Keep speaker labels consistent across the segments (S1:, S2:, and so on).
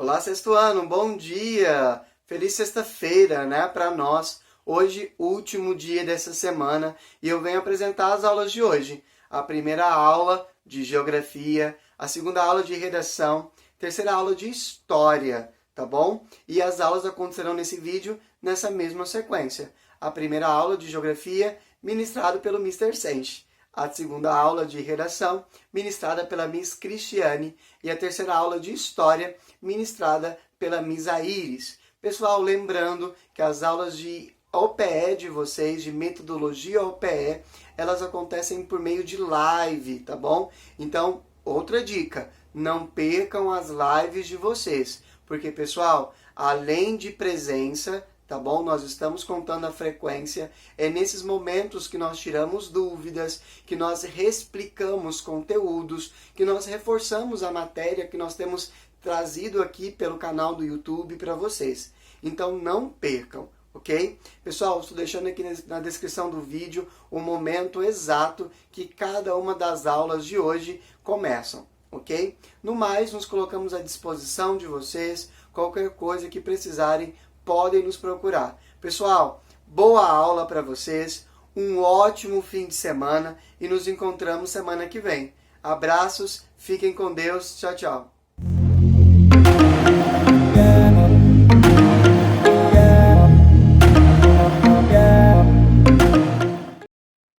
S1: Olá, sexto ano, bom dia! Feliz sexta-feira, né, para nós. Hoje, último dia dessa semana, e eu venho apresentar as aulas de hoje. A primeira aula de geografia, a segunda aula de redação, terceira aula de história, tá bom? E as aulas acontecerão nesse vídeo nessa mesma sequência. A primeira aula de geografia, ministrado pelo Mister Sench. A segunda aula de redação, ministrada pela Miss Cristiane, e a terceira aula de história, ministrada pela Miss Aires. Pessoal, lembrando que as aulas de OPE de vocês, de metodologia OPE, elas acontecem por meio de live, tá bom? Então, outra dica, não percam as lives de vocês, porque, pessoal, além de presença, tá bom? Nós estamos contando a frequência. É nesses momentos que nós tiramos dúvidas, que nós reexplicamos conteúdos, que nós reforçamos a matéria que nós temos trazido aqui pelo canal do YouTube para vocês. Então não percam, ok? Pessoal, estou deixando aqui na descrição do vídeo o momento exato que cada uma das aulas de hoje começam, ok? No mais, nos colocamos à disposição de vocês. Qualquer coisa que precisarem, podem nos procurar. Pessoal, boa aula para vocês, um ótimo fim de semana e nos encontramos semana que vem. Abraços, fiquem com Deus, tchau, tchau.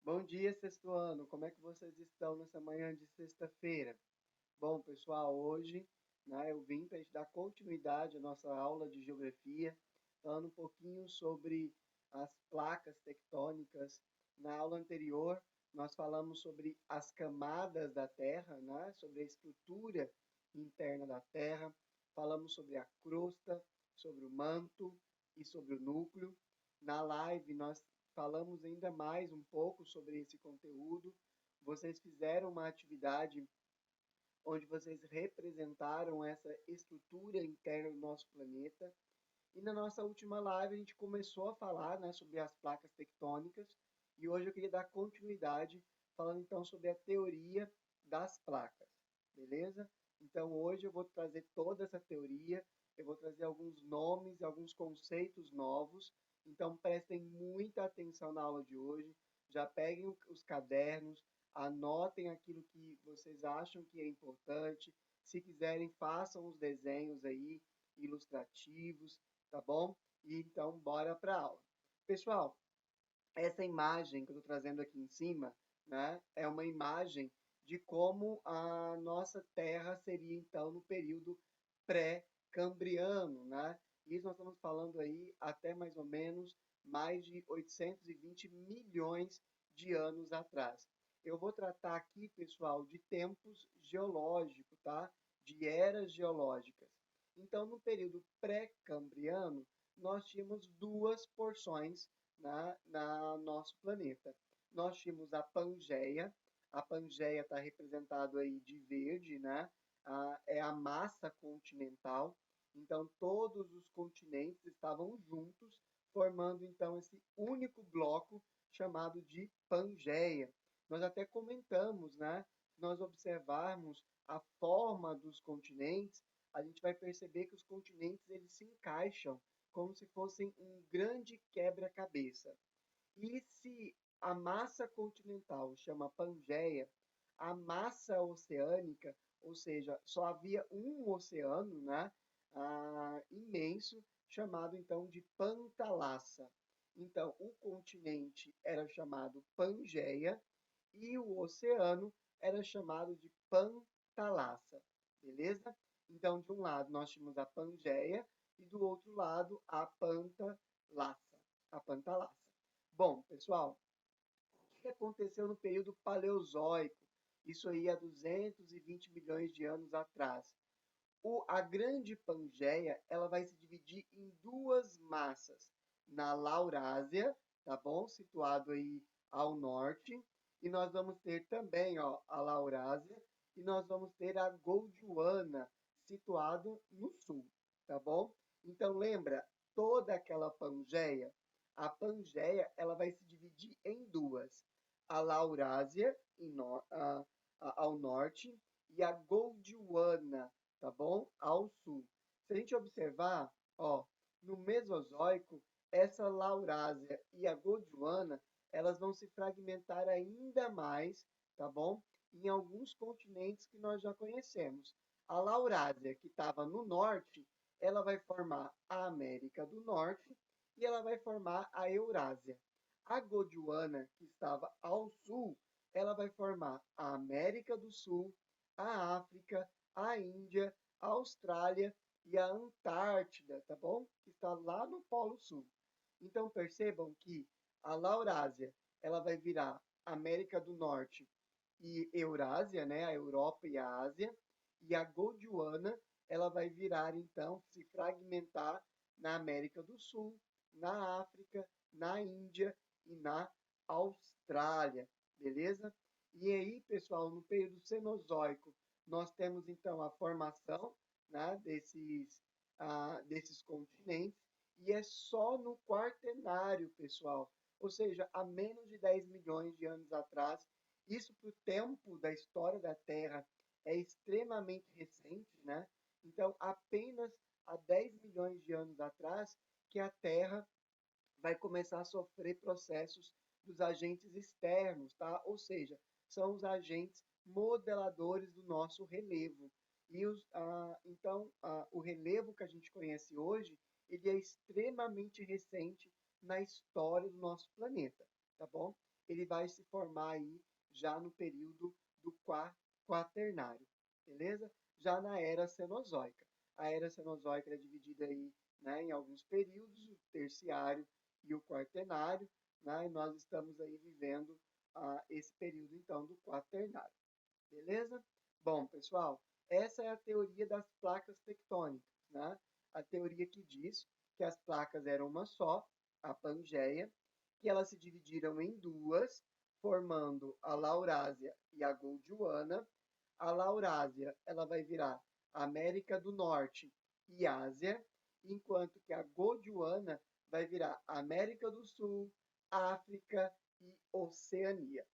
S1: Bom dia, sexto ano. Como é que vocês estão nessa manhã de sexta-feira? Bom, pessoal, hoje eu vim para dar continuidade à nossa aula de geografia, falando um pouquinho sobre as placas tectônicas. Na aula anterior, nós falamos sobre as camadas da Terra, sobre a estrutura interna da Terra, falamos sobre a crosta, sobre o manto e sobre o núcleo. Na live, nós falamos ainda mais um pouco sobre esse conteúdo. Vocês fizeram uma atividade onde vocês representaram essa estrutura interna do nosso planeta. E na nossa última live a gente começou a falar sobre as placas tectônicas e hoje eu queria dar continuidade falando então sobre a teoria das placas, beleza? Então hoje eu vou trazer toda essa teoria, eu vou trazer alguns nomes, alguns conceitos novos, então prestem muita atenção na aula de hoje, já peguem os cadernos, anotem aquilo que vocês acham que é importante, se quiserem façam os desenhos aí, ilustrativos, tá bom? E então, bora para a aula. Pessoal, essa imagem que eu estou trazendo aqui em cima, é uma imagem de como a nossa Terra seria, então, no período pré-cambriano, Isso nós estamos falando aí até mais ou menos mais de 820 milhões de anos atrás. Eu vou tratar aqui, pessoal, de tempos geológicos, tá? De eras geológicas. Então, no período pré-cambriano, nós tínhamos duas porções na nosso planeta. Nós tínhamos a Pangeia está representado aí de verde, é a massa continental, então todos os continentes estavam juntos, formando então esse único bloco chamado de Pangeia. Nós até comentamos, se nós observarmos a forma dos continentes, a gente vai perceber que os continentes eles se encaixam como se fossem um grande quebra-cabeça. E se a massa continental chama Pangeia, a massa oceânica, ou seja, só havia um oceano, imenso, chamado então de Pantalassa. Então, o continente era chamado Pangeia e o oceano era chamado de Pantalassa, beleza? Então, de um lado nós tínhamos a Pangeia e do outro lado a Pantalassa. Bom, pessoal, o que aconteceu no período Paleozoico? Isso aí há 220 milhões de anos atrás. A grande Pangeia, ela vai se dividir em duas massas. Na Laurásia, tá bom? Situado aí ao norte. E nós vamos ter também, a Laurásia. E nós vamos ter a Gondwana, situado no sul, tá bom? Então, lembra, toda aquela Pangeia, a Pangeia, ela vai se dividir em duas. A Laurásia, ao norte, e a Gondwana, tá bom? Ao sul. Se a gente observar, ó, no Mesozoico, essa Laurásia e a Gondwana, elas vão se fragmentar ainda mais, tá bom? Em alguns continentes que nós já conhecemos. A Laurásia, que estava no norte, ela vai formar a América do Norte e ela vai formar a Eurásia. A Gondwana, que estava ao sul, ela vai formar a América do Sul, a África, a Índia, a Austrália e a Antártida, tá bom? Que está lá no Polo Sul. Então percebam que a Laurásia, ela vai virar América do Norte e Eurásia, né? A Europa e a Ásia. E a Gondwana, ela vai virar então, se fragmentar na América do Sul, na África, na Índia e na Austrália, beleza? E aí, pessoal, no período Cenozoico, nós temos então a formação, né, desses continentes, e é só no Quaternário, pessoal, ou seja, há menos de 10 milhões de anos atrás. Isso para o tempo da história da Terra é extremamente recente, né? Então, apenas há 10 milhões de anos atrás que a Terra vai começar a sofrer processos dos agentes externos, tá? Ou seja, são os agentes modeladores do nosso relevo. E o relevo que a gente conhece hoje, ele é extremamente recente na história do nosso planeta, tá bom? Ele vai se formar aí já no período do Quaternário, beleza? Já na Era Cenozoica. A Era Cenozoica é dividida aí, né, em alguns períodos, o Terciário e o Quaternário, né? E nós estamos aí vivendo esse período, então, do Quaternário. Beleza? Bom, pessoal, essa é a teoria das placas tectônicas, né? A teoria que diz que as placas eram uma só, a Pangeia, que elas se dividiram em duas, formando a Laurásia e a Gondwana. A Laurásia, ela vai virar América do Norte e Ásia, enquanto que a Gondwana vai virar América do Sul, África e Oceania.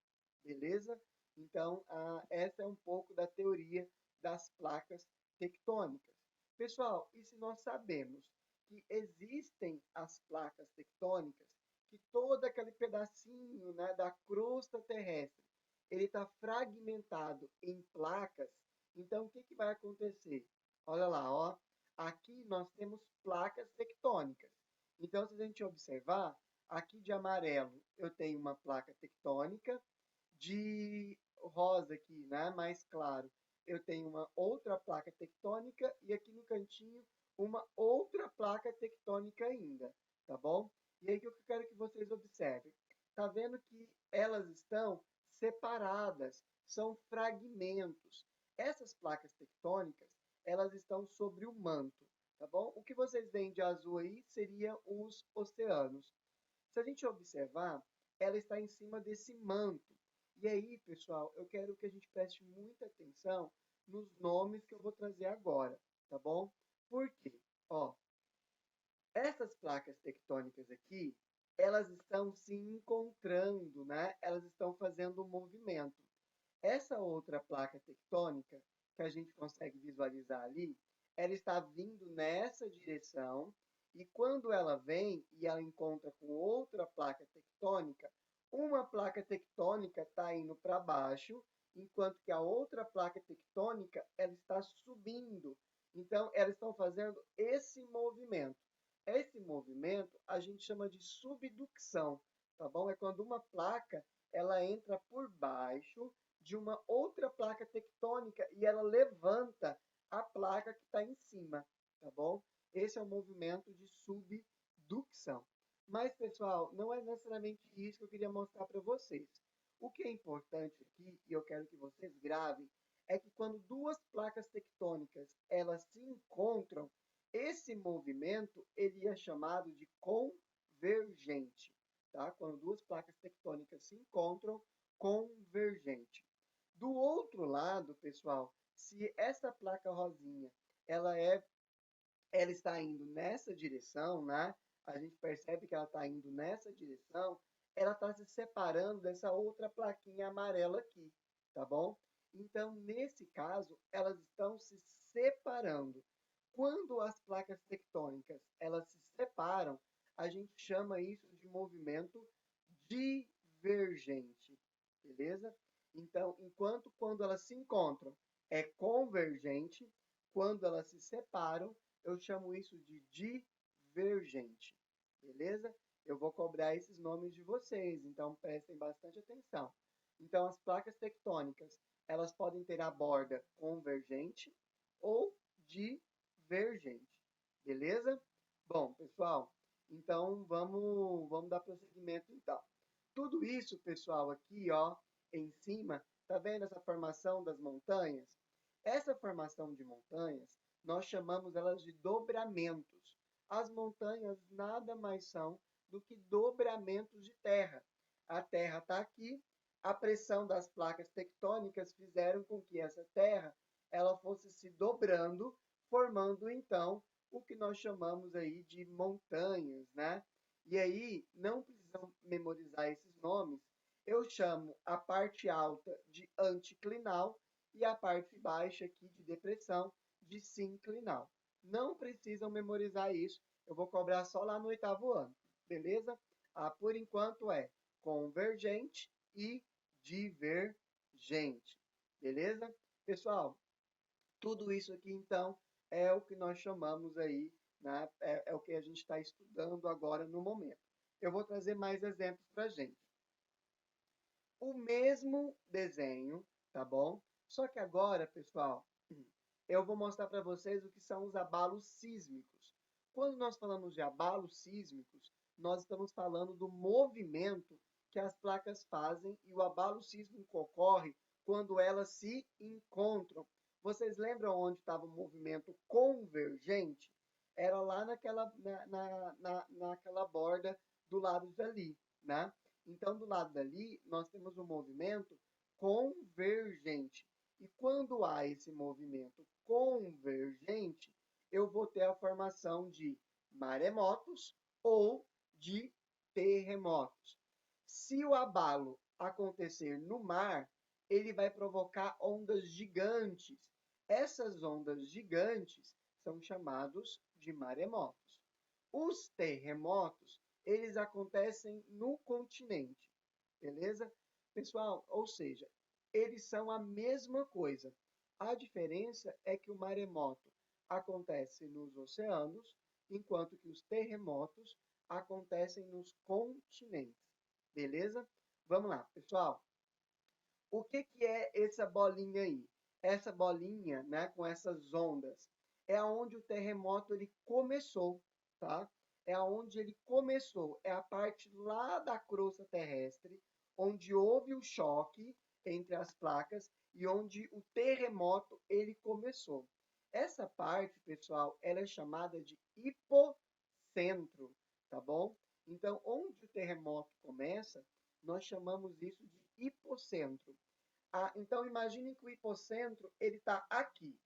S1: Beleza? Então, essa é um pouco da teoria das placas tectônicas. Pessoal, e se nós sabemos que existem as placas tectônicas, que todo aquele pedacinho, né, da crosta terrestre, ele está fragmentado em placas, então o que, que vai acontecer? Olha lá, ó, aqui nós temos placas tectônicas. Então, se a gente observar, aqui de amarelo eu tenho uma placa tectônica, de rosa aqui, né, mais claro, eu tenho uma outra placa tectônica e aqui no cantinho uma outra placa tectônica ainda, tá bom? E aí o que eu quero que vocês observem? Tá vendo que elas estão separadas, são fragmentos. Essas placas tectônicas, elas estão sobre o manto, tá bom? O que vocês veem de azul aí seriam os oceanos. Se a gente observar, ela está em cima desse manto. E aí, pessoal, eu quero que a gente preste muita atenção nos nomes que eu vou trazer agora, tá bom? Por quê? Ó, essas placas tectônicas aqui, elas estão se encontrando, né? Elas estão fazendo um movimento. Essa outra placa tectônica, que a gente consegue visualizar ali, ela está vindo nessa direção, e quando ela vem e ela encontra com outra placa tectônica, uma placa tectônica está indo para baixo, enquanto que a outra placa tectônica ela está subindo. Então, elas estão fazendo esse movimento. Esse movimento a gente chama de subducção, tá bom? É quando uma placa ela entra por baixo de uma outra placa tectônica e ela levanta a placa que está em cima, tá bom? Esse é o movimento de subducção. Mas, pessoal, não é necessariamente isso que eu queria mostrar para vocês. O que é importante aqui, e eu quero que vocês gravem, é que quando duas placas tectônicas elas se encontram, esse movimento ele é chamado de convergente, tá? Quando duas placas tectônicas se encontram, convergente. Do outro lado, pessoal, se essa placa rosinha ela está indo nessa direção, né? A gente percebe que ela está indo nessa direção, ela está se separando dessa outra plaquinha amarela aqui, tá bom? Então, nesse caso, elas estão se separando. Quando as placas tectônicas elas se separam, a gente chama isso de movimento divergente, beleza? Então, enquanto quando elas se encontram é convergente, quando elas se separam, eu chamo isso de divergente, beleza? Eu vou cobrar esses nomes de vocês, então prestem bastante atenção. Então, as placas tectônicas, elas podem ter a borda convergente ou divergente, beleza? Bom, pessoal, então vamos dar prosseguimento então. Tudo isso, pessoal, aqui, ó, em cima, tá vendo essa formação das montanhas? Essa formação de montanhas, nós chamamos elas de dobramentos. As montanhas nada mais são do que dobramentos de terra. A terra está aqui, a pressão das placas tectônicas fizeram com que essa terra ela fosse se dobrando, formando então o que nós chamamos aí de montanhas, né? E aí não precisam memorizar esses nomes. Eu chamo a parte alta de anticlinal e a parte baixa aqui de depressão de sinclinal. Não precisam memorizar isso. Eu vou cobrar só lá no 8º ano, beleza? Por enquanto é convergente e divergente, beleza? Pessoal, tudo isso aqui, então, é o que nós chamamos aí, né? É o que a gente está estudando agora no momento. Eu vou trazer mais exemplos para a gente. O mesmo desenho, tá bom? Só que agora, pessoal, eu vou mostrar para vocês o que são os abalos sísmicos. Quando nós falamos de abalos sísmicos, nós estamos falando do movimento que as placas fazem e o abalo sísmico ocorre quando elas se encontram. Vocês lembram onde estava o movimento convergente? Era lá naquela borda do lado dali, né? Então, do lado dali, nós temos um movimento convergente. E quando há esse movimento convergente, eu vou ter a formação de maremotos ou de terremotos. Se o abalo acontecer no mar, ele vai provocar ondas gigantes. Essas ondas gigantes são chamados de maremotos. Os terremotos, eles acontecem no continente, beleza? Pessoal, ou seja, eles são a mesma coisa. A diferença é que o maremoto acontece nos oceanos, enquanto que os terremotos acontecem nos continentes. Beleza? Vamos lá, pessoal. O que é essa bolinha aí? Essa bolinha, né, com essas ondas, é onde o terremoto ele começou, tá? É onde ele começou, é a parte lá da crosta terrestre, onde houve o choque entre as placas e onde o terremoto ele começou. Essa parte, pessoal, ela é chamada de hipocentro, tá bom? Então, onde o terremoto começa, nós chamamos isso de hipocentro. Então, imagine que o hipocentro ele está aqui.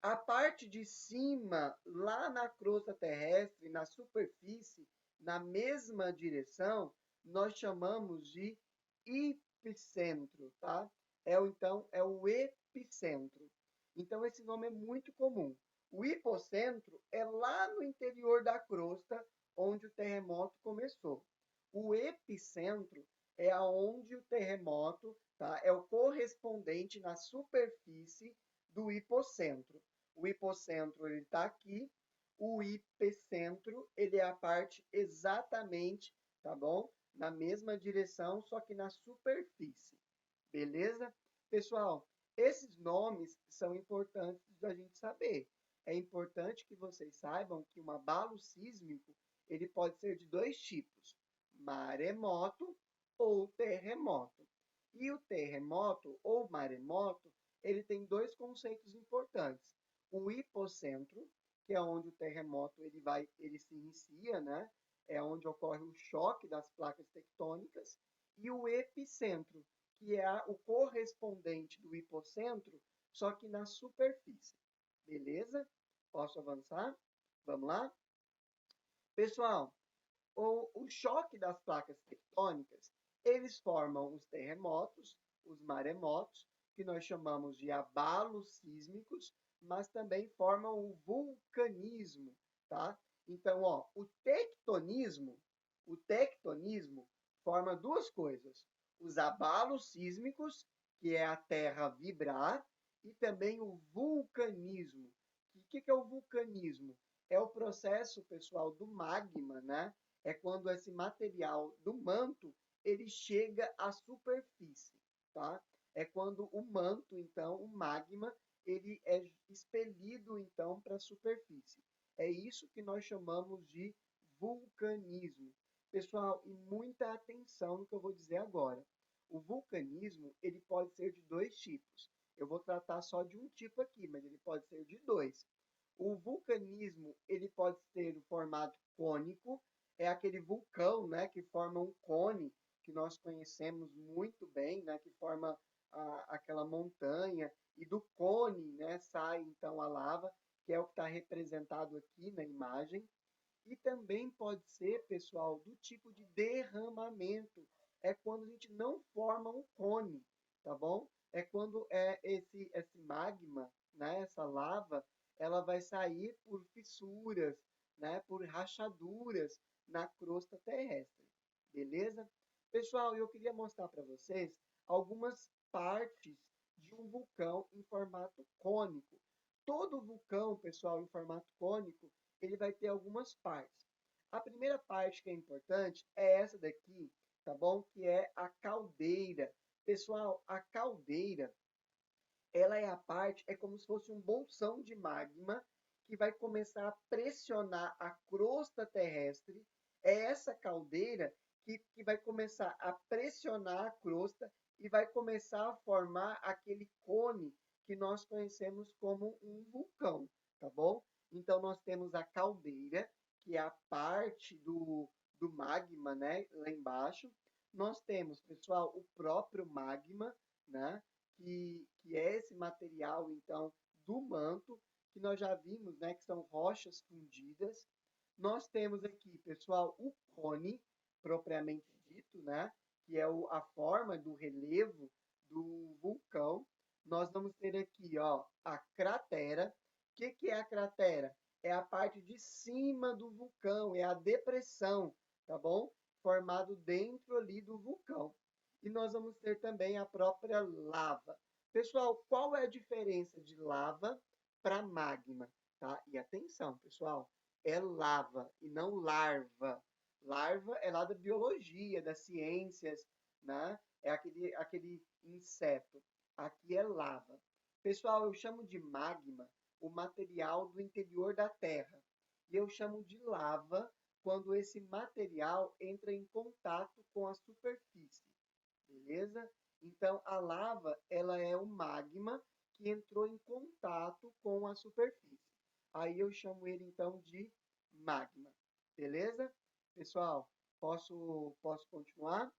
S1: A parte de cima, lá na crosta terrestre, na superfície, na mesma direção, nós chamamos de epicentro, tá? Então, é o epicentro. Então, esse nome é muito comum. O hipocentro é lá no interior da crosta, onde o terremoto começou. O epicentro é aonde o terremoto, tá? É o correspondente na superfície do hipocentro. O hipocentro ele está aqui, o epicentro ele é a parte exatamente, tá bom? Na mesma direção, só que na superfície. Beleza? Pessoal, esses nomes são importantes da gente saber. É importante que vocês saibam que um abalo sísmico ele pode ser de dois tipos: maremoto ou terremoto. E o terremoto ou maremoto, ele tem dois conceitos importantes. O hipocentro, que é onde o terremoto ele se inicia, né? É onde ocorre o choque das placas tectônicas, e o epicentro, que é o correspondente do hipocentro, só que na superfície. Beleza? Posso avançar? Vamos lá? Pessoal, o choque das placas tectônicas, eles formam os terremotos, os maremotos, que nós chamamos de abalos sísmicos, mas também formam o vulcanismo, tá? Então, ó, o tectonismo forma duas coisas: os abalos sísmicos, que é a Terra vibrar, e também o vulcanismo. O que é o vulcanismo? É o processo, pessoal, do magma, né? É quando esse material do manto ele chega à superfície, tá? É quando o manto, então, o magma, ele é expelido então para a superfície. É isso que nós chamamos de vulcanismo. Pessoal, e muita atenção no que eu vou dizer agora. O vulcanismo, ele pode ser de dois tipos. Eu vou tratar só de um tipo aqui, mas ele pode ser de dois. O vulcanismo, ele pode ter o formato cônico, é aquele vulcão, né, que forma um cone, que nós conhecemos muito bem, né, que forma aquela montanha, e do cone, né, sai então a lava, que é o que está representado aqui na imagem. E também pode ser, pessoal, do tipo de derramamento. É quando a gente não forma um cone, tá bom? É quando esse magma, né, essa lava, ela vai sair por fissuras, né, por rachaduras na crosta terrestre. Beleza? Pessoal, eu queria mostrar para vocês algumas partes de um vulcão em formato cônico. Todo vulcão, pessoal, em formato cônico, ele vai ter algumas partes. A primeira parte que é importante é essa daqui, tá bom? Que é a caldeira. Pessoal, a caldeira, ela é a parte, é como se fosse um bolsão de magma que vai começar a pressionar a crosta terrestre. É essa caldeira que vai começar a pressionar a crosta e vai começar a formar aquele cone que nós conhecemos como um vulcão, tá bom? Então, nós temos a caldeira, que é a parte do magma, né, lá embaixo. Nós temos, pessoal, o próprio magma, né, que é esse material, então, do manto, que nós já vimos, né, que são rochas fundidas. Nós temos aqui, pessoal, o cone, propriamente dito, né, que é a forma do relevo do vulcão. Nós vamos ter aqui, ó, a cratera. O que é a cratera? É a parte de cima do vulcão, é a depressão, tá bom? Formado dentro ali do vulcão. E nós vamos ter também a própria lava. Pessoal, qual é a diferença de lava para magma? Tá? E atenção, pessoal, é lava e não larva. Larva é lá da biologia, das ciências, né? É aquele inseto. Aqui é lava. Pessoal, eu chamo de magma o material do interior da Terra. E eu chamo de lava quando esse material entra em contato com a superfície. Beleza? Então, a lava, ela é o magma que entrou em contato com a superfície. Aí eu chamo ele, então, de magma. Beleza? Pessoal, posso continuar?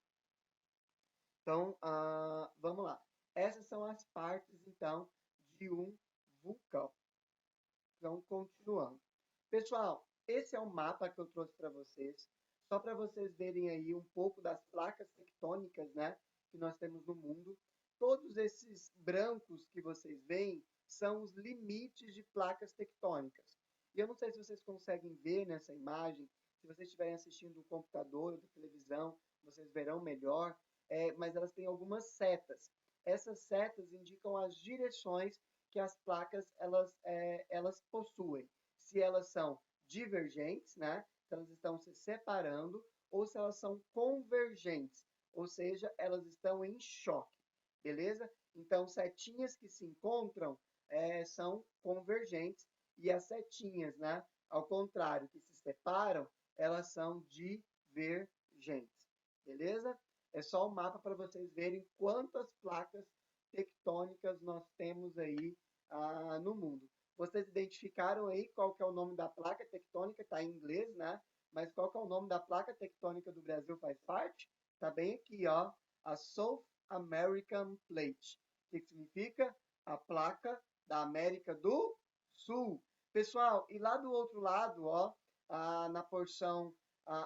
S1: Então, vamos lá. Essas são as partes, então, de um vulcão. Então, continuando. Pessoal, esse é o mapa que eu trouxe para vocês, só para vocês verem aí um pouco das placas tectônicas, né, que nós temos no mundo. Todos esses brancos que vocês veem são os limites de placas tectônicas. E eu não sei se vocês conseguem ver nessa imagem, se vocês estiverem assistindo do computador ou da televisão, vocês verão melhor, mas elas têm algumas setas. Essas setas indicam as direções que as placas elas possuem. Se elas são divergentes, né? Se elas estão se separando, ou se elas são convergentes, ou seja, elas estão em choque, beleza? Então, setinhas que se encontram são convergentes e as setinhas, né? Ao contrário, que se separam, elas são divergentes, beleza? É só o mapa para vocês verem quantas placas tectônicas nós temos aí no mundo. Vocês identificaram aí qual que é o nome da placa tectônica? Está em inglês, né? Mas qual que é o nome da placa tectônica do Brasil faz parte? Está bem aqui, ó. A South American Plate. O que significa? A placa da América do Sul. Pessoal, e lá do outro lado, ó, na porção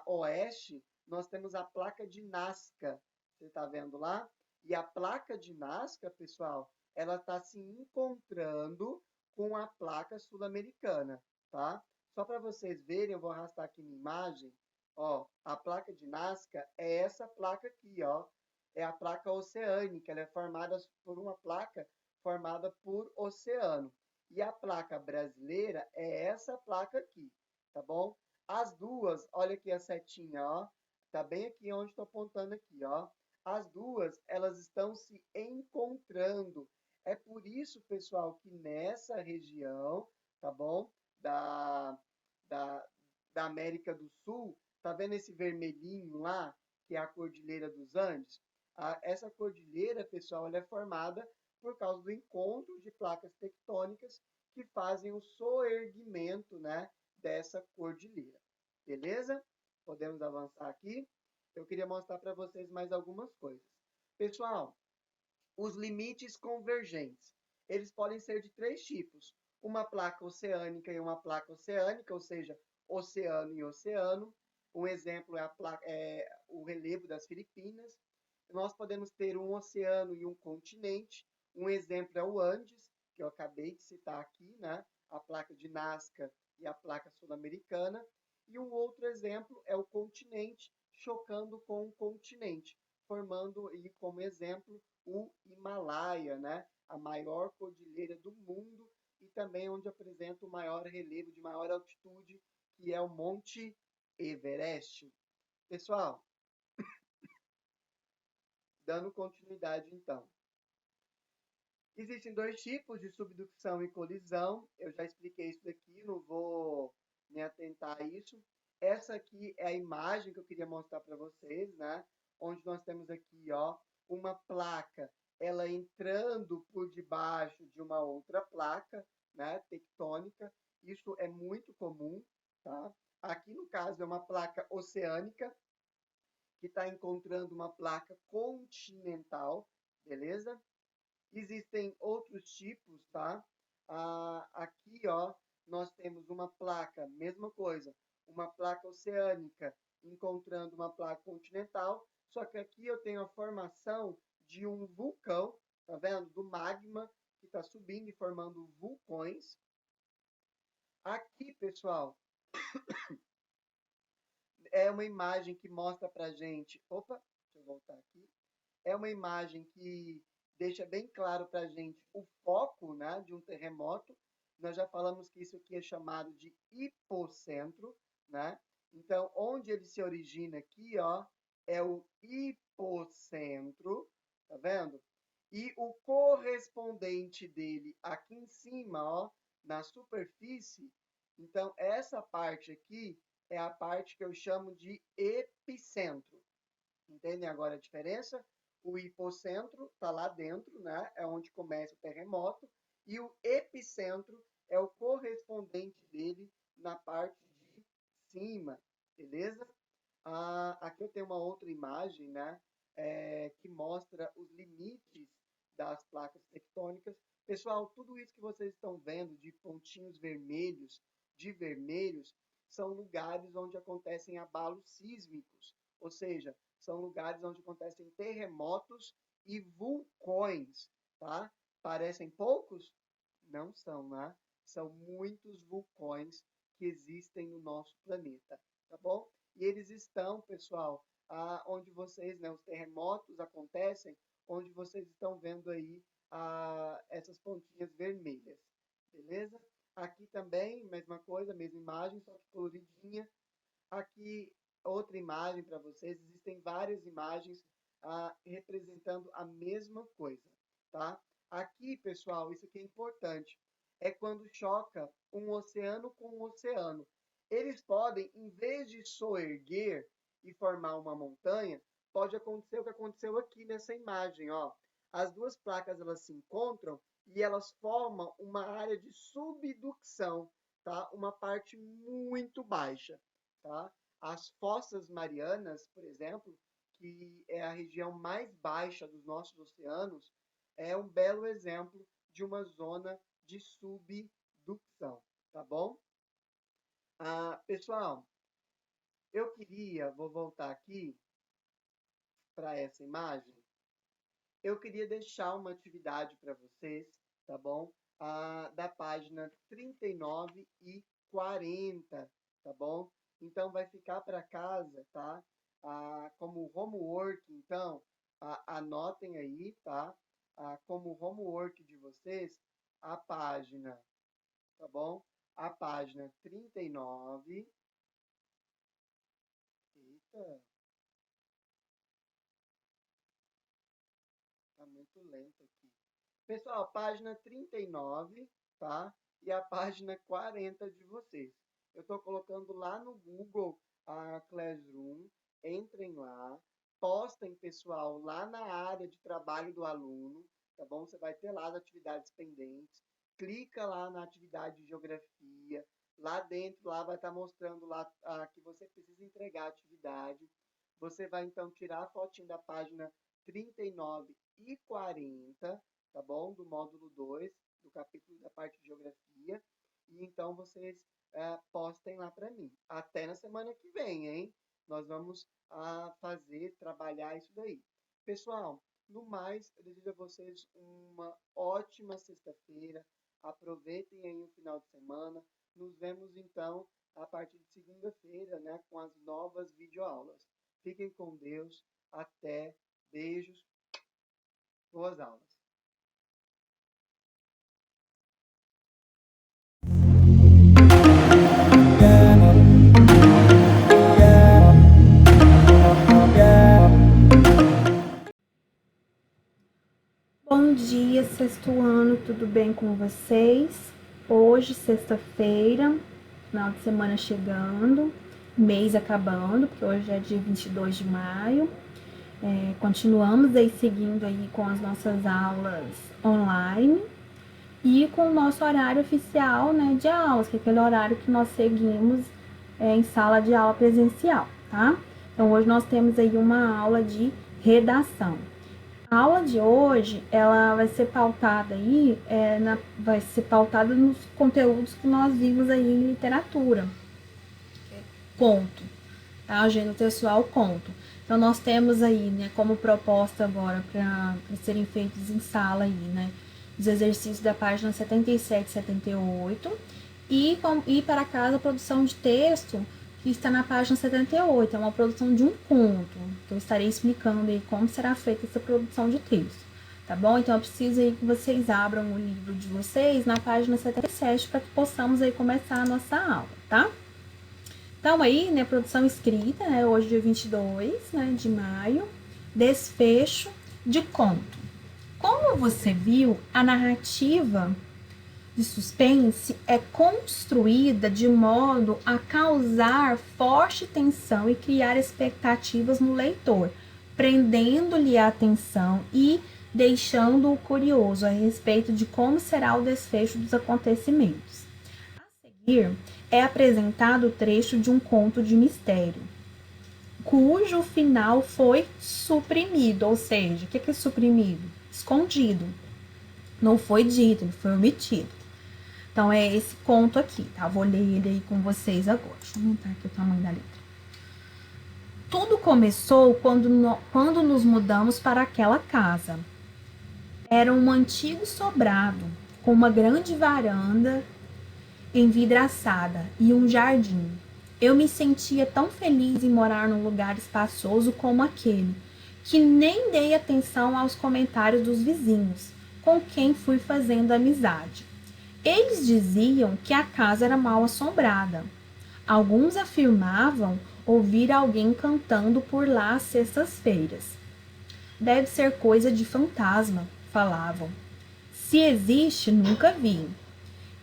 S1: oeste, nós temos a placa de Nazca. Você está vendo lá? E a placa de Nazca, pessoal, ela está se encontrando com a placa sul-americana, tá? Só para vocês verem, eu vou arrastar aqui minha imagem. Ó, a placa de Nazca é essa placa aqui, ó. É a placa oceânica, ela é formada por uma placa formada por oceano. E a placa brasileira é essa placa aqui, tá bom? As duas, olha aqui a setinha, ó. Tá bem aqui onde estou apontando aqui, ó. As duas, elas estão se encontrando. É por isso, pessoal, que nessa região, tá bom? Da, da América do Sul, tá vendo esse vermelhinho lá, que é a Cordilheira dos Andes? Essa cordilheira, pessoal, ela é formada por causa do encontro de placas tectônicas que fazem o soerguimento, né, dessa cordilheira. Beleza? Podemos avançar aqui. Eu queria mostrar para vocês mais algumas coisas. Pessoal, os limites convergentes. Eles podem ser de três tipos: uma placa oceânica e uma placa oceânica, ou seja, oceano e oceano. Um exemplo é o relevo das Filipinas. Nós podemos ter um oceano e um continente. Um exemplo é o Andes, que eu acabei de citar aqui, né? A placa de Nazca e a placa sul-americana. E um outro exemplo é o continente chocando com o continente, formando aí como exemplo o Himalaia, né? A maior cordilheira do mundo e também onde apresenta o maior relevo de maior altitude, que é o Monte Everest. Pessoal, dando continuidade então. Existem dois tipos de subducção e colisão. Eu já expliquei isso daqui, não vou me atentar a isso. Essa aqui é a imagem que eu queria mostrar para vocês, né? Onde nós temos aqui, ó, uma placa, ela entrando por debaixo de uma outra placa, né, tectônica. Isso é muito comum, tá? Aqui no caso é uma placa oceânica que está encontrando uma placa continental, beleza? Existem outros tipos, tá? Aqui, ó, nós temos uma placa, mesma coisa, uma placa oceânica encontrando uma placa continental, só que aqui eu tenho a formação de um vulcão, tá vendo? Do magma que está subindo e formando vulcões. Aqui, pessoal, é uma imagem que mostra pra gente. Opa, deixa eu voltar aqui. É uma imagem que deixa bem claro para a gente o foco, né, de um terremoto. Nós já falamos que isso aqui é chamado de hipocentro, né? Então, onde ele se origina aqui, ó, é o hipocentro, tá vendo? E o correspondente dele aqui em cima, ó, na superfície. Então, essa parte aqui é a parte que eu chamo de epicentro. Entendem agora a diferença? O hipocentro está lá dentro, né? É onde começa o terremoto, e o epicentro é o correspondente dele na parte de cima, beleza? Aqui eu tenho uma outra imagem, né? Que mostra os limites das placas tectônicas. Pessoal, tudo isso que vocês estão vendo de pontinhos vermelhos, de vermelhos, são lugares onde acontecem abalos sísmicos, ou seja, são lugares onde acontecem terremotos e vulcões, tá? Parecem poucos? Não são, né? São muitos vulcões que existem no nosso planeta, tá bom? E eles estão, pessoal, onde vocês, né, os terremotos acontecem, onde vocês estão vendo aí essas pontinhas vermelhas, beleza? Aqui também, mesma coisa, mesma imagem, só que coloridinha. Aqui, outra imagem para vocês. Existem várias imagens representando a mesma coisa, tá? Aqui, pessoal, isso aqui é importante. É quando choca um oceano com um oceano. Eles podem, em vez de soerguer e formar uma montanha, pode acontecer o que aconteceu aqui nessa imagem, ó. As duas placas elas se encontram e elas formam uma área de subducção, tá? Uma parte muito baixa, tá? As fossas marianas, por exemplo, que é a região mais baixa dos nossos oceanos, é um belo exemplo de uma zona de subducção, tá bom? Pessoal, vou voltar aqui para essa imagem. Eu queria deixar uma atividade para vocês, tá bom? da página 39 e 40, tá bom? Então, vai ficar para casa, tá? Como homework, então, anotem aí, tá? Como homework de vocês, a página, tá bom? A página 39. Eita, tá muito lento aqui. Pessoal, página 39, tá? E a página 40 de vocês. Eu estou colocando lá no Google a Classroom. Entrem lá, postem, pessoal, lá na área de trabalho do aluno, tá bom? Você vai ter lá as atividades pendentes. Clica lá na atividade de geografia. Lá dentro, lá vai estar mostrando lá que você precisa entregar a atividade. Você vai, então, tirar a fotinho da página 39 e 40, tá bom? Do módulo 2, do capítulo da parte de geografia. E então vocês postem lá para mim. Até na semana que vem, hein? Nós vamos trabalhar isso daí. Pessoal, no mais, eu desejo a vocês uma ótima sexta-feira. Aproveitem aí o final de semana. Nos vemos então a partir de segunda-feira, né, com as novas videoaulas. Fiquem com Deus. Até. Beijos. Boas aulas.
S2: Bom dia, sexto ano, tudo bem com vocês? Hoje, sexta-feira, final de semana chegando, mês acabando, porque hoje é dia 22 de maio. Continuamos aí seguindo aí com as nossas aulas online e com o nosso horário oficial, né, de aulas, que é aquele horário que nós seguimos em sala de aula presencial, tá? Então, hoje nós temos aí uma aula de redação. A aula de hoje, ela vai ser pautada aí, vai ser pautada nos conteúdos que nós vimos aí em literatura. Conto, tá? Gênero textual, conto. Então, nós temos aí, né, como proposta agora para serem feitos em sala aí, né, os exercícios da página 77 e 78 e para casa a produção de texto que está na página 78, é uma produção de um conto, que eu estarei explicando aí como será feita essa produção de texto, tá bom? Então, eu preciso aí que vocês abram o livro de vocês na página 77 para que possamos aí começar a nossa aula, tá? Então, aí, né, produção escrita, né, hoje dia 22, né, de maio, desfecho de conto. Como você viu, a narrativa de suspense é construída de modo a causar forte tensão e criar expectativas no leitor, prendendo-lhe a atenção e deixando-o curioso a respeito de como será o desfecho dos acontecimentos. A seguir, é apresentado o trecho de um conto de mistério, cujo final foi suprimido, ou seja, o que é suprimido? Escondido. Não foi dito, ele foi omitido. Então, é esse conto aqui, tá? Vou ler ele aí com vocês agora. Deixa eu aumentar aqui o tamanho da letra. Tudo começou quando nos mudamos para aquela casa. Era um antigo sobrado, com uma grande varanda envidraçada e um jardim. Eu me sentia tão feliz em morar num lugar espaçoso como aquele, que nem dei atenção aos comentários dos vizinhos, com quem fui fazendo amizade. Eles diziam que a casa era mal assombrada. Alguns afirmavam ouvir alguém cantando por lá às sextas-feiras. Deve ser coisa de fantasma, falavam. Se existe, nunca vi.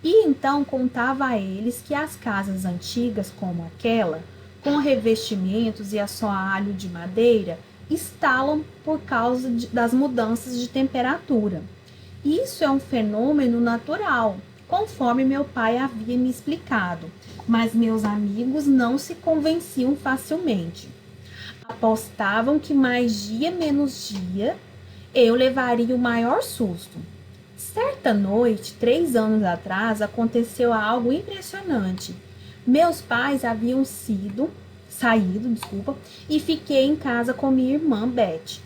S2: E então contava a eles que as casas antigas como aquela, com revestimentos e assoalho de madeira, estalam por causa das mudanças de temperatura. Isso é um fenômeno natural, conforme meu pai havia me explicado, mas meus amigos não se convenciam facilmente. Apostavam que mais dia menos dia eu levaria o maior susto. Certa noite, 3 anos atrás, aconteceu algo impressionante. Meus pais haviam saído, e fiquei em casa com minha irmã Beth.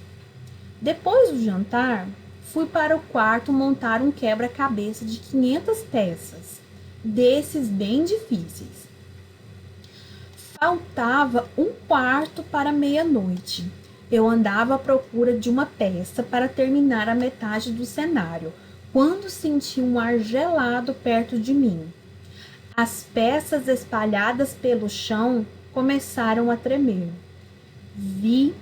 S2: Depois do jantar, Fui para o quarto montar um quebra-cabeça de 500 peças, desses bem difíceis. Faltava um quarto para meia-noite. Eu andava à procura de uma peça para terminar a metade do cenário, quando senti um ar gelado perto de mim. As peças espalhadas pelo chão começaram a tremer. Vi,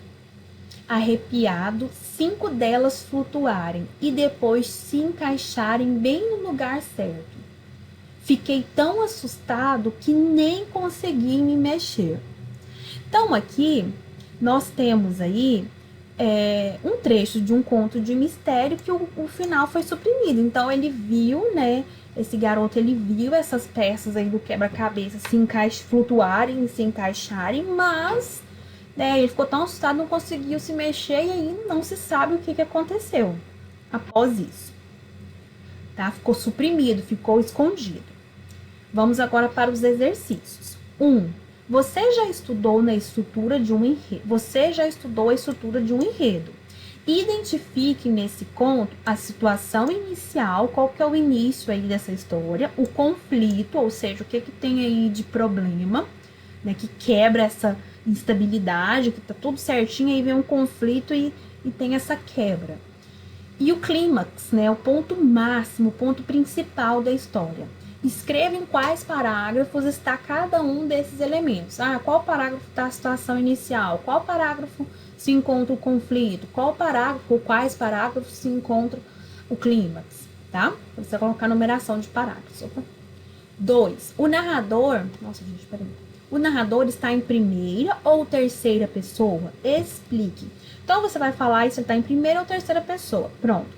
S2: arrepiado, 5 delas flutuarem e depois se encaixarem bem no lugar certo. Fiquei tão assustado que nem consegui me mexer. Então aqui nós temos aí um trecho de um conto de mistério que o final foi suprimido. Então ele viu, né? Esse garoto, ele viu essas peças aí do quebra-cabeça flutuarem e se encaixarem, mas ele ficou tão assustado, não conseguiu se mexer e aí não se sabe o que aconteceu após isso. Tá? Ficou suprimido, ficou escondido. Vamos agora para os exercícios. 1. Você já estudou a estrutura de um enredo. Identifique nesse conto a situação inicial, qual que é o início aí dessa história, o conflito, ou seja, o que tem aí de problema, né, que quebra essa instabilidade, que tá tudo certinho, aí vem um conflito e tem essa quebra. E o clímax, né, o ponto máximo, o ponto principal da história. Escreva em quais parágrafos está cada um desses elementos. Qual parágrafo está a situação inicial? Qual parágrafo se encontra o conflito? Quais parágrafos se encontra o clímax? Tá? Você vai colocar a numeração de parágrafos. 2. O narrador... Nossa, gente, peraí. O narrador está em primeira ou terceira pessoa? Explique. Então, você vai falar se ele está em primeira ou terceira pessoa. Pronto.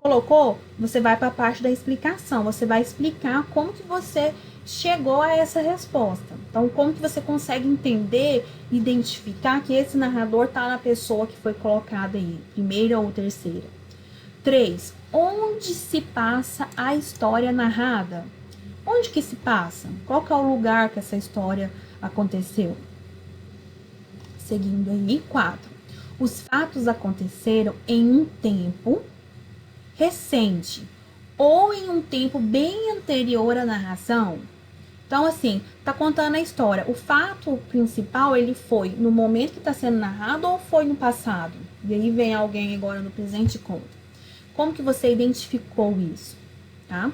S2: Colocou? Você vai para a parte da explicação. Você vai explicar como que você chegou a essa resposta. Então, como que você consegue entender, identificar que esse narrador está na pessoa que foi colocada aí, primeira ou terceira. 3. Onde se passa a história narrada? Onde que se passa? Qual que é o lugar que essa história aconteceu? Seguindo aí. 4. Os fatos aconteceram em um tempo recente ou em um tempo bem anterior à narração. Então, assim, tá contando a história. O fato principal, ele foi no momento que está sendo narrado ou foi no passado? E aí vem alguém agora no presente e conta. Como que você identificou isso? Tá?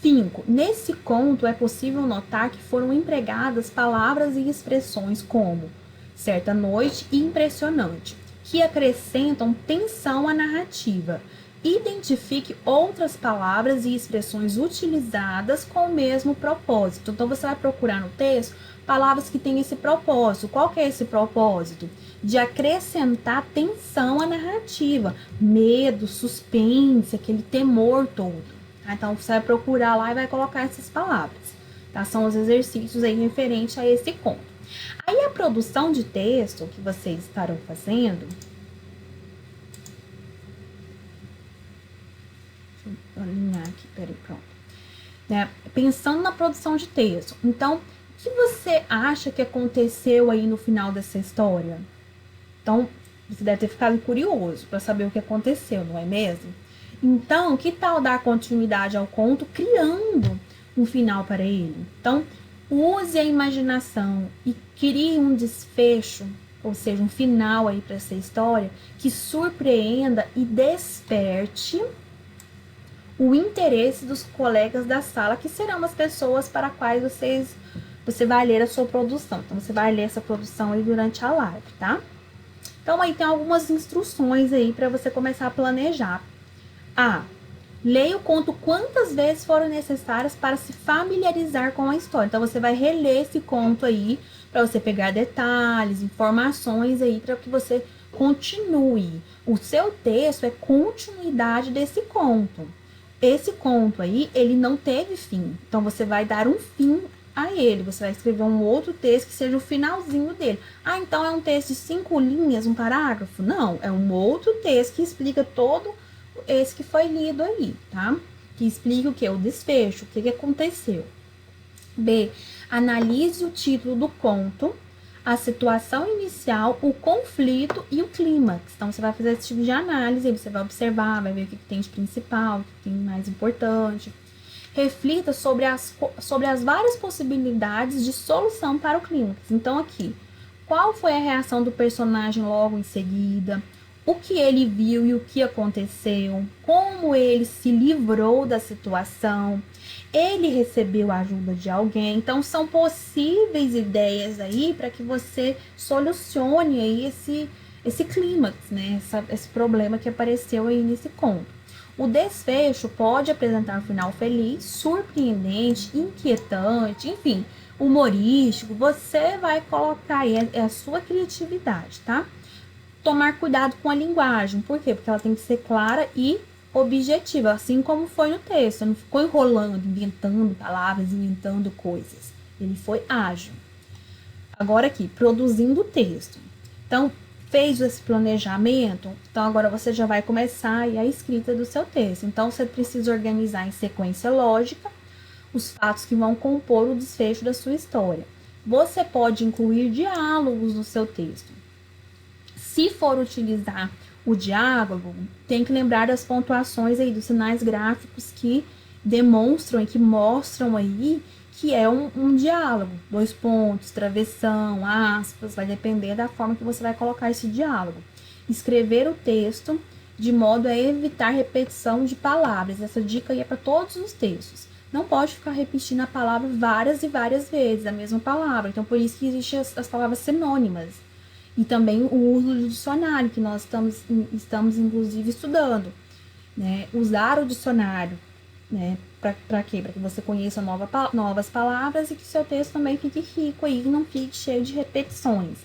S2: 5. Nesse conto é possível notar que foram empregadas palavras e expressões como certa noite e impressionante, que acrescentam tensão à narrativa. Identifique outras palavras e expressões utilizadas com o mesmo propósito. Então, você vai procurar no texto palavras que têm esse propósito. Qual que é esse propósito? De acrescentar tensão à narrativa. Medo, suspense, aquele temor todo. Então, você vai procurar lá e vai colocar essas palavras. Tá? São os exercícios aí referentes a esse conto. Aí, a produção de texto que vocês estarão fazendo... alinhar aqui, peraí, pronto. Né? Pensando na produção de texto. Então, o que você acha que aconteceu aí no final dessa história? Então, você deve ter ficado curioso para saber o que aconteceu, não é mesmo? Então, que tal dar continuidade ao conto criando um final para ele? Então, use a imaginação e crie um desfecho, ou seja, um final aí para essa história que surpreenda e desperte o interesse dos colegas da sala, que serão as pessoas para as quais você vai ler a sua produção. Então, você vai ler essa produção aí durante a live, tá? Então, aí tem algumas instruções aí para você começar a planejar. Leia o conto quantas vezes foram necessárias para se familiarizar com a história. Então, você vai reler esse conto aí para você pegar detalhes, informações aí para que você continue. O seu texto é continuidade desse conto. Esse conto aí, ele não teve fim. Então, você vai dar um fim a ele. Você vai escrever um outro texto que seja o finalzinho dele. Então é um texto de 5 linhas, um parágrafo? Não, é um outro texto que explica todo esse que foi lido aí, tá? Que explica o que? O desfecho, o que aconteceu. B. Analise o título do conto. a situação inicial, o conflito e o clímax. Então, você vai fazer esse tipo de análise, aí você vai observar, vai ver o que tem de principal, o que tem mais importante. Reflita sobre as várias possibilidades de solução para o clímax. Então, aqui, qual foi a reação do personagem logo em seguida? O que ele viu e o que aconteceu? Como ele se livrou da situação? Ele recebeu a ajuda de alguém? Então, são possíveis ideias aí para que você solucione aí esse clímax, né? Esse problema que apareceu aí nesse conto. O desfecho pode apresentar um final feliz, surpreendente, inquietante, enfim, humorístico. Você vai colocar aí a sua criatividade, tá? Tomar cuidado com a linguagem. Por quê? Porque ela tem que ser clara e objetiva, assim como foi no texto. Não ficou enrolando, inventando palavras, inventando coisas. Ele foi ágil. Agora aqui, produzindo o texto. Então, fez esse planejamento, então agora você já vai começar a escrita do seu texto. Então, você precisa organizar em sequência lógica os fatos que vão compor o desfecho da sua história. Você pode incluir diálogos no seu texto. Se for utilizar o diálogo, tem que lembrar das pontuações aí, dos sinais gráficos que demonstram e que mostram aí que é um diálogo. 2 pontos, travessão, aspas, vai depender da forma que você vai colocar esse diálogo. Escrever o texto de modo a evitar repetição de palavras. Essa dica aí é para todos os textos. Não pode ficar repetindo a palavra várias e várias vezes, a mesma palavra. Então, por isso que existem as palavras sinônimas. E também o uso do dicionário, que nós estamos inclusive estudando, né? Usar o dicionário, né? Para quê? Para que você conheça novas palavras e que seu texto também fique rico aí, não fique cheio de repetições.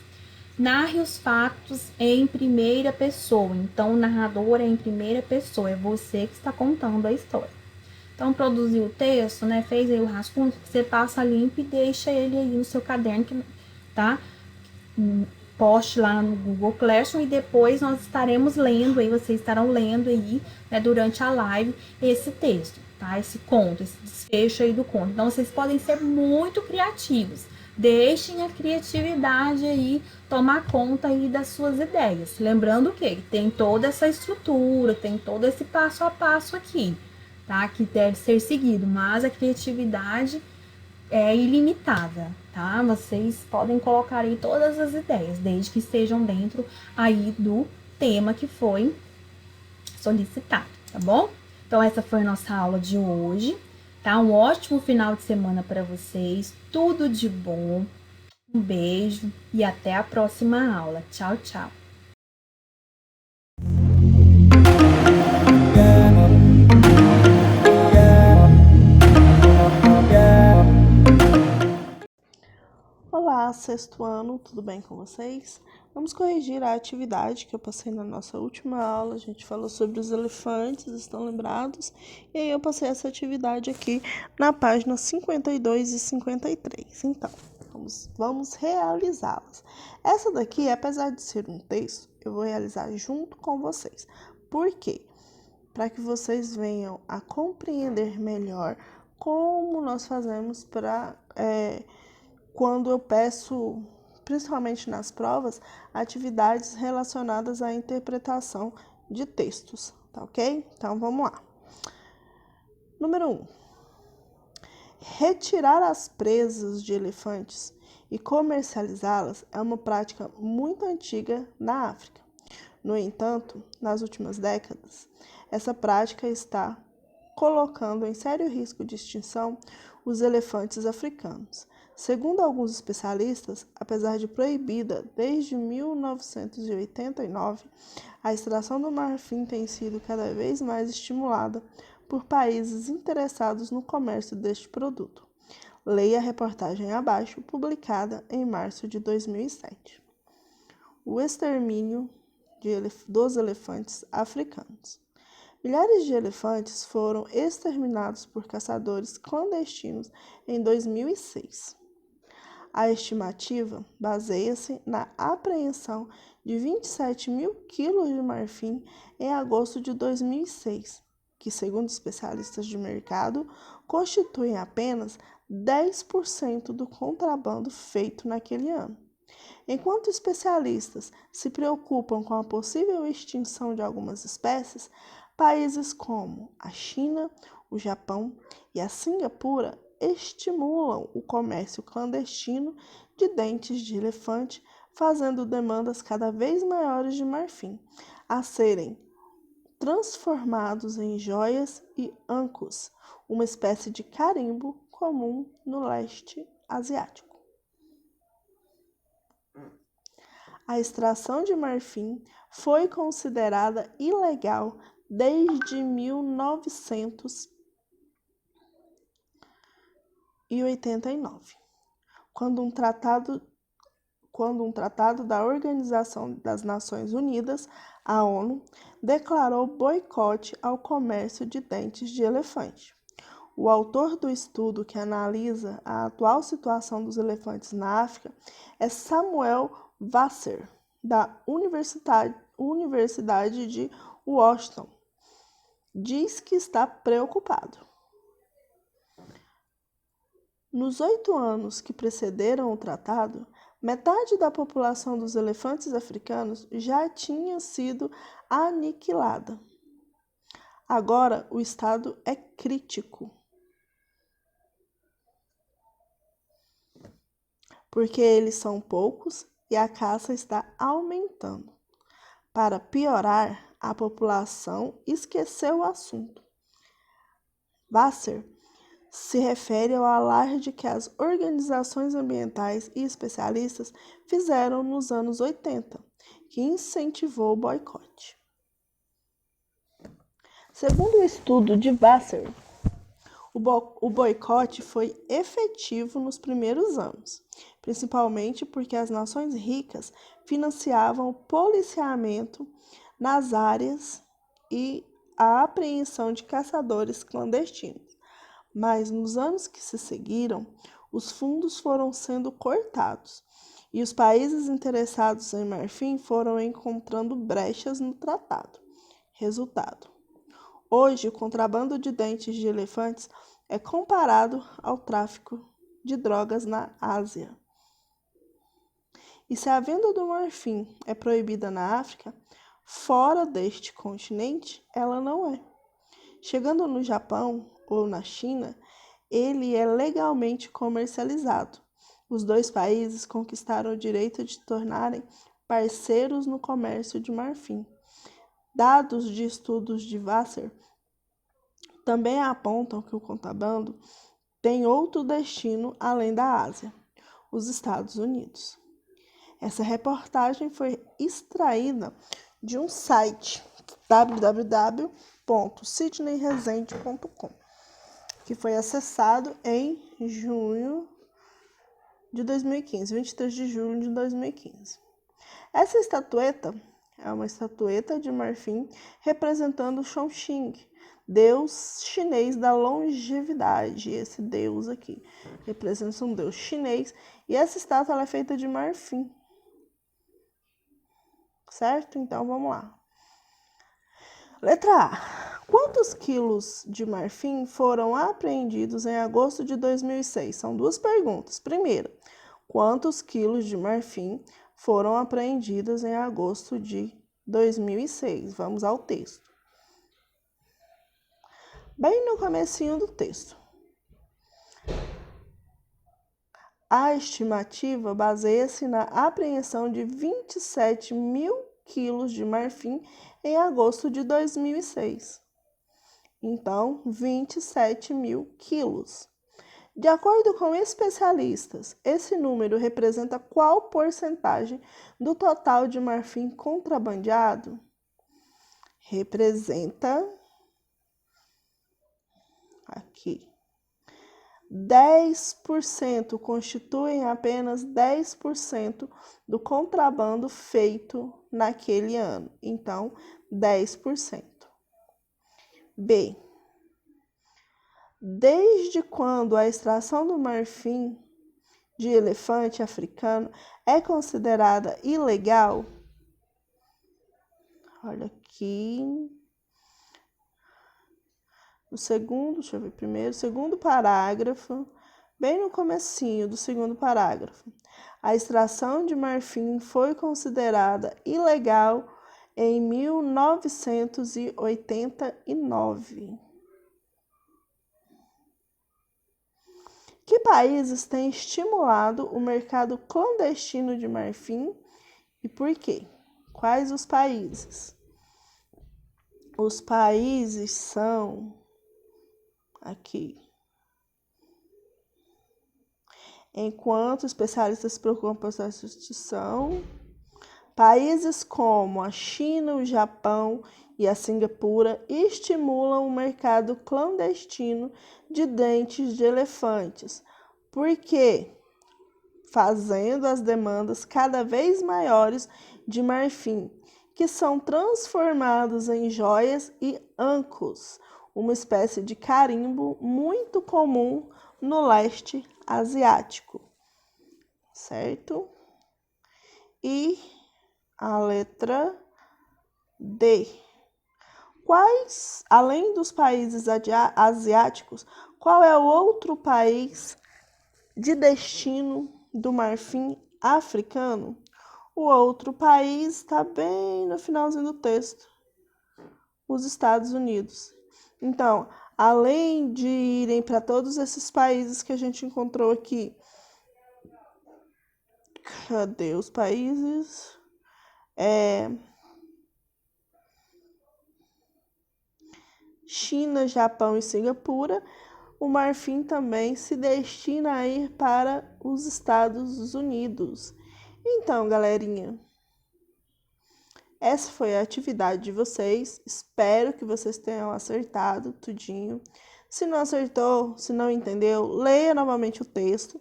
S2: Narre os fatos em primeira pessoa. Então, o narrador é em primeira pessoa, é você que está contando a história. Então, produziu o texto, né? Fez aí o rascunho, você passa limpo e deixa ele aí no seu caderno, tá? Poste lá no Google Classroom e depois nós estaremos lendo aí, vocês estarão lendo aí, né, durante a live esse texto, tá? Esse conto, esse desfecho aí do conto. Então, vocês podem ser muito criativos. Deixem a criatividade aí tomar conta aí das suas ideias. Lembrando que tem toda essa estrutura, tem todo esse passo a passo aqui, tá? Que deve ser seguido, mas a criatividade é ilimitada, tá? Vocês podem colocar aí todas as ideias, desde que estejam dentro aí do tema que foi solicitado, tá bom? Então, essa foi a nossa aula de hoje, tá? Um ótimo final de semana para vocês, tudo de bom, um beijo e até a próxima aula. Tchau, tchau!
S3: Olá, sexto ano, tudo bem com vocês? Vamos corrigir a atividade que eu passei na nossa última aula. A gente falou sobre os elefantes, estão lembrados? E aí eu passei essa atividade aqui na página 52 e 53. Então, vamos realizá-las. Essa daqui, apesar de ser um texto, eu vou realizar junto com vocês. Por quê? Para que vocês venham a compreender melhor como nós fazemos para... quando eu peço, principalmente nas provas, atividades relacionadas à interpretação de textos, tá ok? Então, vamos lá. Número 1. Retirar as presas de elefantes e comercializá-las é uma prática muito antiga na África. No entanto, nas últimas décadas, essa prática está colocando em sério risco de extinção os elefantes africanos. Segundo alguns especialistas, apesar de proibida desde 1989, a extração do marfim tem sido cada vez mais estimulada por países interessados no comércio deste produto. Leia a reportagem abaixo, publicada em março de 2007. O extermínio dos elefantes africanos. Milhares de elefantes foram exterminados por caçadores clandestinos em 2006. A estimativa baseia-se na apreensão de 27 mil quilos de marfim em agosto de 2006, que, segundo especialistas de mercado, constituem apenas 10% do contrabando feito naquele ano. Enquanto especialistas se preocupam com a possível extinção de algumas espécies, países como a China, o Japão e a Singapura estimulam o comércio clandestino de dentes de elefante, fazendo demandas cada vez maiores de marfim a serem transformados em joias e ancos, uma espécie de carimbo comum no leste asiático. A extração de marfim foi considerada ilegal desde 1989, quando um tratado da Organização das Nações Unidas, a ONU, declarou boicote ao comércio de dentes de elefante. O autor do estudo que analisa a atual situação dos elefantes na África é Samuel Wasser, da Universidade de Washington. Diz que está preocupado. Nos 8 anos que precederam o tratado, metade da população dos elefantes africanos já tinha sido aniquilada. Agora, o estado é crítico, porque eles são poucos e a caça está aumentando. Para piorar, a população esqueceu o assunto. Wasser se refere ao alarde que as organizações ambientais e especialistas fizeram nos anos 80, que incentivou o boicote. Segundo o estudo de Wasser, o boicote foi efetivo nos primeiros anos, principalmente porque as nações ricas financiavam o policiamento nas áreas e a apreensão de caçadores clandestinos. Mas nos anos que se seguiram, os fundos foram sendo cortados e os países interessados em marfim foram encontrando brechas no tratado. Resultado: hoje, o contrabando de dentes de elefantes é comparado ao tráfico de drogas na Ásia. E se a venda do marfim é proibida na África, fora deste continente, ela não é. Chegando no Japão ou na China, ele é legalmente comercializado. Os dois países conquistaram o direito de se tornarem parceiros no comércio de marfim. Dados de estudos de Wasser também apontam que o contrabando tem outro destino além da Ásia, os Estados Unidos. Essa reportagem foi extraída de um site www.sidneyresende.com, que foi acessado em junho de 2015, 23 de julho de 2015. Essa estatueta é uma estatueta de marfim representando Chongqing, deus chinês da longevidade. Esse deus aqui representa um deus chinês e essa estátua ela é feita de marfim. Certo? Então vamos lá. Letra A. Quantos quilos de marfim foram apreendidos em agosto de 2006? São duas perguntas. Primeira, quantos quilos de marfim foram apreendidos em agosto de 2006? Vamos ao texto. Bem no comecinho do texto. A estimativa baseia-se na apreensão de 27 mil quilos de marfim em agosto de 2006. Então, 27 mil quilos. De acordo com especialistas, esse número representa qual porcentagem do total de marfim contrabandeado? Representa aqui 10%, constituem apenas 10% do contrabando feito naquele ano. Então, 10%. B. Desde quando a extração do marfim de elefante africano é considerada ilegal? Olha aqui. No segundo, segundo parágrafo, bem no comecinho do segundo parágrafo. A extração de marfim foi considerada ilegal em 1989. Que países têm estimulado o mercado clandestino de marfim e por quê? Quais os países? Os países são aqui. Enquanto especialistas se preocupam com essa substituição, países como a China, o Japão e a Singapura estimulam o mercado clandestino de dentes de elefantes. Por quê? Fazendo as demandas cada vez maiores de marfim, que são transformados em joias e ancos, uma espécie de carimbo muito comum no leste asiático, certo? E a letra D. Quais, além dos países asiáticos, qual é o outro país de destino do marfim africano? O outro país está bem no finalzinho do texto, os Estados Unidos. Então, além de irem para todos esses países que a gente encontrou aqui, cadê os países? China, Japão e Singapura, o marfim também se destina a ir para os Estados Unidos. Então, galerinha, essa foi a atividade de vocês. Espero que vocês tenham acertado tudinho. Se não acertou, se não entendeu, leia novamente o texto.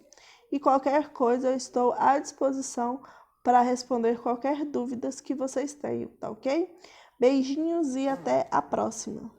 S3: E qualquer coisa, eu estou à disposição para responder qualquer dúvidas que vocês tenham, tá ok? Beijinhos e até a próxima!